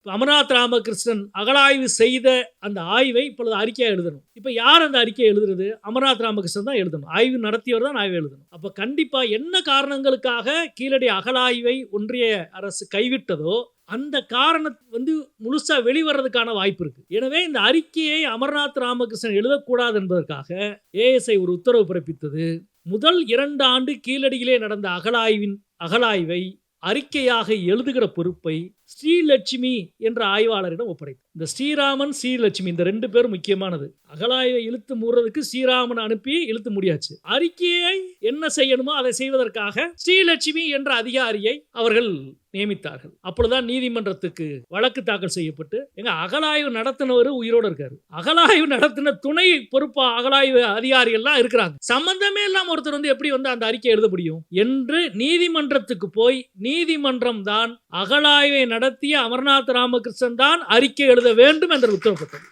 அமர்நாத் ராமகிருஷ்ணன் அகழாய்வு செய்த அந்த ஆய்வை இப்பொழுது அறிக்கையா எழுதணும். இப்ப யார் அந்த அறிக்கையை எழுதுறது? அமர்நாத் ராமகிருஷ்ணன் தான் எழுதணும். ஆய்வு நடத்தியவர் தான் ஆய்வு எழுதணும். அப்ப கண்டிப்பா என்ன காரணங்களுக்காக கீழடி அகழாய்வை ஒன்றிய அரசு கைவிட்டதோ அந்த காரணம் முழுசா வெளிவரதுக்கான வாய்ப்பு இருக்கு. எனவே இந்த அறிக்கையை அமர்நாத் ராமகிருஷ்ணன் எழுதக்கூடாது என்பதற்காக ஏஎஸ்ஐ ஒரு உத்தரவு பிறப்பித்தது. முதல் 2 ஆண்டு கீழடியிலே நடந்த அகழாய்வை அறிக்கையாக எழுதுகிற பொறுப்பை ஸ்ரீலட்சுமி என்ற ஆய்வாளரிடம் ஒப்படைத்தார். இந்த ஸ்ரீராமன், ஸ்ரீலட்சுமி இந்த 2 பேரும் முக்கியமானது. அகழாய்வை இழுத்து மூடுறதுக்கு ஸ்ரீராமன் அனுப்பி இழுத்து முடியாச்சு. அறிக்கையை என்ன செய்யணுமோ அதை செய்வதற்காக ஸ்ரீலட்சுமி என்ற அதிகாரியை அவர்கள் நியமித்தார்கள். அப்பொழுதுதான் நீதிமன்றத்துக்கு வழக்கு தாக்கல் செய்யப்பட்டு எங்க அகழாய்வு நடத்தினவர் உயிரோடு இருக்காரு. அகழாய்வு நடத்தின துணை பொறுப்பா அகழாய்வு அதிகாரிகள்லாம் இருக்கிறாங்க. சம்பந்தமே இல்லாம ஒருத்தர் எப்படி அந்த அறிக்கை எழுத முடியும் என்று நீதிமன்றத்துக்கு போய் நீதிமன்றம் தான் அகழாய்வை நடத்திய அமர்நாத் ராமகிருஷ்ணன் தான் அறிக்கை எழுத வேண்டும் என்ற உத்தரவு போட்டது.